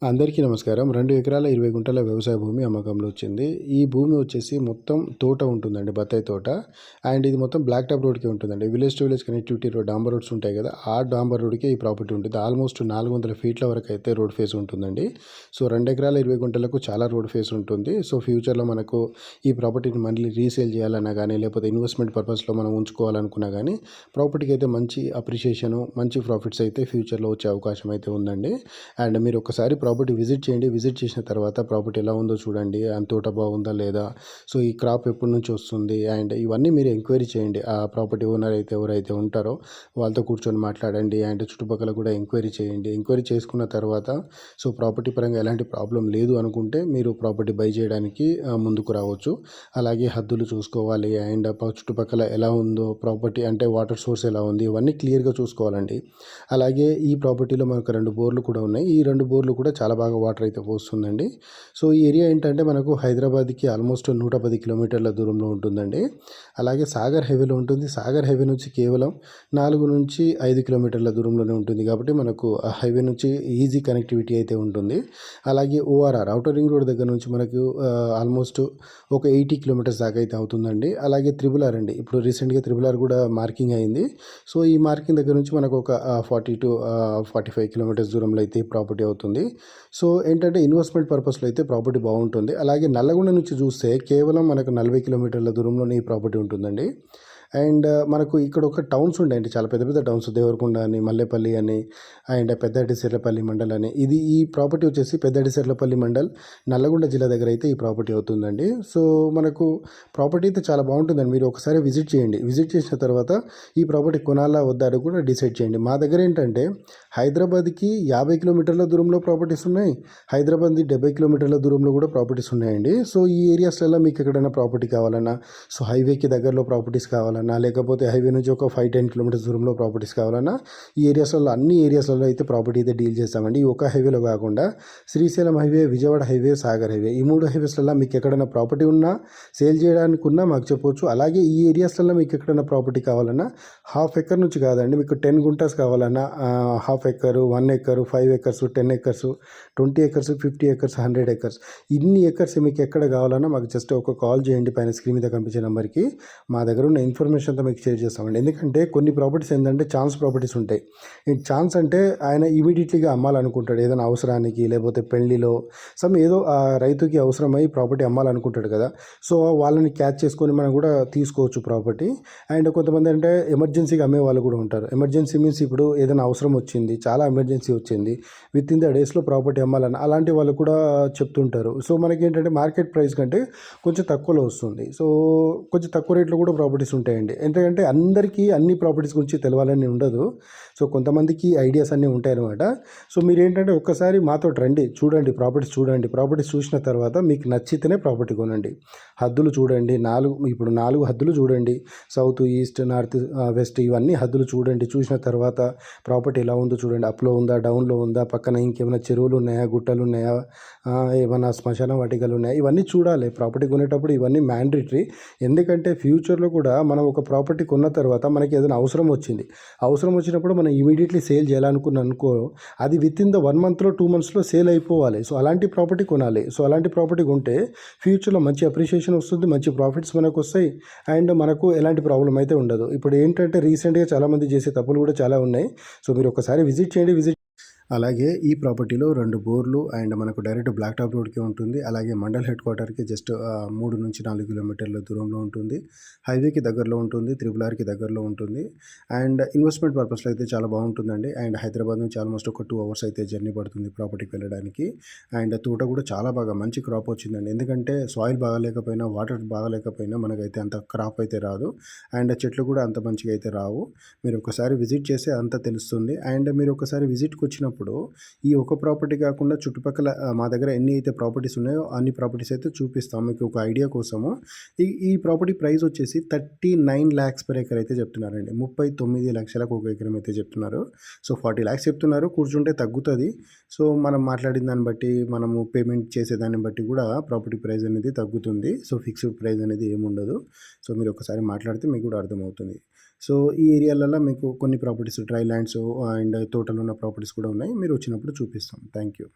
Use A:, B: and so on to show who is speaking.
A: అందరికీ నమస్కారం. 2 ఎకరాల 20 గుంటల వ్యవసాయ భూమి అమ్మకంలో వచ్చింది. ఈ భూమి వచ్చేసి మొత్తం తోట ఉంటుందండి. బత్తాయి తోట. అండ్ ఇది మొత్తం బ్లాక్ టాప్ రోడ్‌కి ఉంటుందండి. Village to village connectivity road డాంబర్ రోడ్స్ ఉంటాయి కదా! ఆ డాంబర్ రోడ్‌కే ఈ ప్రాపర్టీ ఉంటుంది. ఆల్మోస్ట్ 400 ఫీట్ల వరకు అయితే రోడ్ ఫేస్ ఉంటుందండి. సో 2 ఎకరాల 20 గుంటలకు చాలా రోడ్ ఫేస్ ఉంటుంది. సో ఫ్యూచర్‌లో మనకు ఈ ప్రాపర్టీని మళ్ళీ రీసేల్ చేయాలన్నా గానీ, లేకపోతే ఇన్వెస్ట్‌మెంట్ పర్పస్‌లో మనం ఉంచుకోవాలనుకున్నా గానీ, ప్రాపర్టీకి అయితే మంచి అప్రిషియేషను, మంచి ప్రాఫిట్స్ అయితే ఫ్యూచర్‌లో వచ్చే అవకాశం అయితే ఉందండి. అండ్ మీరు ఒక్కసారి ప్రాపర్టీ విజిట్ చేయండి. విజిట్ చేసిన తర్వాత ప్రాపర్టీ ఎలా ఉందో చూడండి. తోట బాగుందా లేదా, సో ఈ క్రాప్ ఎప్పటి నుంచి వస్తుంది, అండ్ ఇవన్నీ మీరు ఎంక్వైరీ చేయండి. ఆ ప్రాపర్టీ ఓనర్ అయితే ఎవరైతే ఉంటారో వాళ్ళతో కూర్చొని మాట్లాడండి. అండ్ చుట్టుపక్కల కూడా ఎంక్వైరీ చేయండి. ఎంక్వైరీ చేసుకున్న తర్వాత సో ప్రాపర్టీ పరంగా ఎలాంటి ప్రాబ్లం లేదు అనుకుంటే మీరు ప్రాపర్టీ బై చేయడానికి ముందుకు రావచ్చు. అలాగే హద్దులు చూసుకోవాలి. అండ్ చుట్టుపక్కల ఎలా ఉందో ప్రాపర్టీ, అంటే వాటర్ సోర్స్ ఎలా ఉంది, ఇవన్నీ క్లియర్గా చూసుకోవాలండి. అలాగే ఈ ప్రాపర్టీలో మనకు 2 బోర్లు కూడా ఉన్నాయి. ఈ 2 బోర్లు కూడా చాలా బాగా వాటర్ అయితే పోస్తుందండి. సో ఈ ఏరియా ఏంటంటే మనకు హైదరాబాద్కి ఆల్మోస్ట్ 110 కిలోమీటర్ల దూరంలో ఉంటుందండి. అలాగే సాగర్ హైవేలో ఉంటుంది. సాగర్ హైవే నుంచి కేవలం 4-5 కిలోమీటర్ల దూరంలోనే ఉంటుంది. కాబట్టి మనకు ఆ హైవే నుంచి ఈజీ కనెక్టివిటీ అయితే ఉంటుంది. అలాగే ఓఆర్ఆర్ ఔటర్ రింగ్ రోడ్ దగ్గర నుంచి మనకు ఆల్మోస్ట్ ఒక 80 కిలోమీటర్స్ దాకా అయితే అవుతుందండి. అలాగే త్రిబుల్ ఆర్ అండి, ఇప్పుడు రీసెంట్గా త్రిబుల్ ఆర్ కూడా మార్కింగ్ అయింది. సో ఈ మార్కింగ్ దగ్గర నుంచి మనకు ఒక 40-45 కిలోమీటర్స్ దూరంలో అయితే ప్రాపర్టీ అవుతుంది. సో ఏంటంటే ఇన్వెస్ట్మెంట్ పర్పస్లో అయితే ప్రాపర్టీ బాగుంటుంది. అలాగే నల్లగొండ నుంచి చూస్తే కేవలం మనకు 40 కిలోమీటర్ల దూరంలోనే ఈ ప్రాపర్టీ ఉంటుందండి. అండ్ మనకు ఇక్కడ ఒక టౌన్స్ ఉండేయండి, చాలా పెద్ద పెద్ద టౌన్స్, దేవరకొండ అని, మల్లేపల్లి అని, అండ్ పెద్దటిసెర్లపల్లి మండల్ అని. ఈ ప్రాపర్టీ వచ్చేసి పెద్దటిసెర్లపల్లి మండల్, నల్లగొండ జిల్లా దగ్గర అయితే ఈ ప్రాపర్టీ అవుతుందండి. సో మనకు ప్రాపర్టీ అయితే చాలా బాగుంటుందండి. మీరు ఒకసారి విజిట్ చేయండి. విజిట్ చేసిన తర్వాత ఈ ప్రాపర్టీ కొనాలా వద్దా అని కూడా డిసైడ్ చేయండి. మా దగ్గర ఏంటంటే హైదరాబాద్కి 50 కిలోమీటర్ల దూరంలో ప్రాపర్టీస్ ఉన్నాయి. హైదరాబాద్ 70 కిలోమీటర్ల దూరంలో కూడా ప్రాపర్టీస్ ఉన్నాయండి. సో ఈ ఏరియాస్లలో మీకు ఎక్కడైనా ప్రాపర్టీ కావాలన్నా, సో హైవేకి దగ్గరలో ప్రాపర్టీస్ కావాలన్నా, లేకపోతే హైవే నుంచి ఒక 5-10 కిలోమీటర్స్ దూరంలో ప్రాపర్టీస్ కావాలన్నా, ఈ ఏరియాస్లలో అన్ని ఏరియాస్లలో అయితే ప్రాపర్టీ అయితే డీల్ చేస్తామండి. ఈ ఒక హైవేలో కాకుండా Srisailam highway, Vijayawada highway, Sagar highway, ఈ 3 హైవేస్లలో మీకు ఎక్కడైనా ప్రాపర్టీ ఉన్నా, సేల్ చేయడానికి ఉన్నా మాకు చెప్పొచ్చు. అలాగే ఈ ఏరియాస్లలో మీకు ఎక్కడైనా ప్రాపర్టీ కావాలన్నా, హాఫ్ ఎకర్ నుంచి కాదండి, మీకు 10 గుంటాస్ కావాలన్నా, half acre, 1 acre, 5 acres, 10 acres, 20 acres, 50 acres, 100 acres, ఇన్ని ఎకర్స్ మీకు ఎక్కడ కావాలన్నా మాకు జస్ట్ ఒక కాల్ చేయండి. పైన స్క్రీన్ మీద కనిపించే నెంబర్కి. మా దగ్గర ఉన్న ఇన్ఫర్మేషన్ అంతా మీకు షేర్ చేస్తామండి. ఎందుకంటే కొన్ని ప్రాపర్టీస్ ఏంటంటే ఛాన్స్ ప్రాపర్టీస్ ఉంటాయి. ఈ ఛాన్స్ అంటే ఆయన ఇమీడియట్లీగా అమ్మాలనుకుంటాడు, ఏదైనా అవసరానికి, లేకపోతే పెళ్లిలో ఏదో ఆ రైతుకి అవసరమై ప్రాపర్టీ అమ్మాలనుకుంటాడు కదా. సో వాళ్ళని క్యాచ్ చేసుకొని మనం కూడా తీసుకోవచ్చు ప్రాపర్టీ. అండ్ కొంతమంది అంటే ఎమర్జెన్సీగా అమ్మే వాళ్ళు కూడా ఉంటారు. ఎమర్జెన్సీ మీన్స్ ఇప్పుడు ఏదైనా అవసరం వచ్చింది, చాలా ఎమర్జెన్సీ వచ్చింది, విత్ ఇన్ ద డేస్లో ప్రాపర్టీ అమ్మాలని, అలాంటి వాళ్ళు కూడా చెప్తుంటారు. సో మనకి ఏంటంటే మార్కెట్ ప్రైస్ కంటే కొంచెం తక్కువలో వస్తుంది. సో కొంచెం తక్కువ రేట్లో కూడా ప్రాపర్టీస్ ఉంటాయండి. ఎందుకంటే అందరికీ అన్ని ప్రాపర్టీస్ గురించి తెలవాలని ఉండదు. సో కొంతమందికి ఐడియాస్ అన్నీ ఉంటాయన్నమాట. సో మీరు ఏంటంటే ఒక్కసారి మాతో రండి, చూడండి, ప్రాపర్టీస్ చూడండి. ప్రాపర్టీస్ చూసిన తర్వాత మీకు నచ్చితేనే ప్రాపర్టీ కొనండి. హద్దులు చూడండి, ఇప్పుడు 4 హద్దులు చూడండి. సౌత్, ఈస్ట్, నార్త్, వెస్ట్, ఇవన్నీ హద్దులు చూడండి. చూసిన తర్వాత ప్రాపర్టీ ఎలా ఉందో చూడండి. అప్లో ఉందా, డౌన్లో ఉందా, పక్కన ఇంకేమైనా చెరువులు ఉన్నాయా, గుట్టలు ఉన్నాయా, ఏమైనా శ్మశాన వాటికలు ఉన్నాయా, ఇవన్నీ చూడాలి. ప్రాపర్టీ కొనేటప్పుడు ఇవన్నీ మ్యాండేటరీ. ఎందుకంటే ఫ్యూచర్లో కూడా మనం ఒక ప్రాపర్టీ కొన్న తర్వాత మనకి ఏదైనా అవసరం వచ్చినప్పుడు మనం ఇమీడియట్లీ సేల్ చేయాలనుకో, అది విత్ ఇన్ ద 1 మంత్లో 2 మంత్స్లో సేల్ అయిపోవాలి. సో అలాంటి ప్రాపర్టీ కొనాలి. సో అలాంటి ప్రాపర్టీ కొంటే ఫ్యూచర్లో మంచి అప్రిషియేషన్ వస్తుంది, మంచి ప్రాఫిట్స్ మనకు వస్తాయి, అండ్ మనకు ఎలాంటి ప్రాబ్లం అయితే ఉండదు. ఇప్పుడు ఏంటంటే రీసెంట్గా చాలామంది చేసే తప్పులు కూడా చాలా ఉన్నాయి. సో మీరు ఒకసారి విజిట్ చేయండి. అలాగే ఈ ప్రాపర్టీలో 2 బోర్లు, అండ్ మనకు డైరెక్ట్ బ్లాక్ టాప్ రోడ్కి ఉంటుంది. అలాగే మండల్ హెడ్ క్వార్టర్కి జస్ట్ 3-4 కిలోమీటర్ల దూరంలో ఉంటుంది. హైవేకి దగ్గరలో ఉంటుంది, త్రిబుల్ ఆర్కి దగ్గరలో ఉంటుంది. అండ్ ఇన్వెస్ట్మెంట్ పర్పస్లో అయితే చాలా బాగుంటుందండి. అండ్ హైదరాబాద్ నుంచి ఆల్మోస్ట్ ఒక 2 అవర్స్ అయితే జర్నీ పడుతుంది ప్రాపర్టీకి వెళ్ళడానికి. అండ్ తోట కూడా చాలా బాగా మంచి క్రాప్ వచ్చిందండి. ఎందుకంటే సాయిల్ బాగాలేకపోయినా, వాటర్ బాగాలేకపోయినా మనకైతే అంత క్రాప్ అయితే రాదు. అండ్ చెట్లు కూడా అంత మంచిగా అయితే రావు. మీరు ఒకసారి విజిట్ చేస్తే అంత తెలుస్తుంది. అండ్ మీరు ఒకసారి విజిట్కి వచ్చినప్పుడు ఈ ఒక ప్రాపర్టీ కాకుండా చుట్టుపక్కల మా దగ్గర ఎన్ని అయితే ప్రాపర్టీస్ ఉన్నాయో అన్ని ప్రాపర్టీస్ అయితే చూపిస్తాం మీకు ఒక ఐడియా కోసము. ఈ ప్రాపర్టీ ప్రైస్ వచ్చేసి 39 lakhs per acre అయితే చెప్తున్నారండి. 39 లక్షలకు ఒక ఎకరం అయితే చెప్తున్నారు. సో 40 lakhs చెప్తున్నారు. కూర్చుంటే తగ్గుతుంది. సో మనం మాట్లాడిన దాన్ని బట్టి, మనము పేమెంట్ చేసేదాన్ని బట్టి కూడా ప్రాపర్టీ ప్రైస్ అనేది తగ్గుతుంది. సో ఫిక్స్డ్ ప్రైస్ అనేది ఏముండదు. సో మీరు ఒకసారి మాట్లాడితే మీకు కూడా అర్థమవుతుంది. సో ఈ ఏరియాలలో మీకు కొన్ని ప్రాపర్టీస్, డ్రై ల్యాండ్స్ అండ్ తోటలు ఉన్న ప్రాపర్టీస్ కూడా ఉన్నాయి. మీరు వచ్చినప్పుడు చూపిస్తాం. Thank you.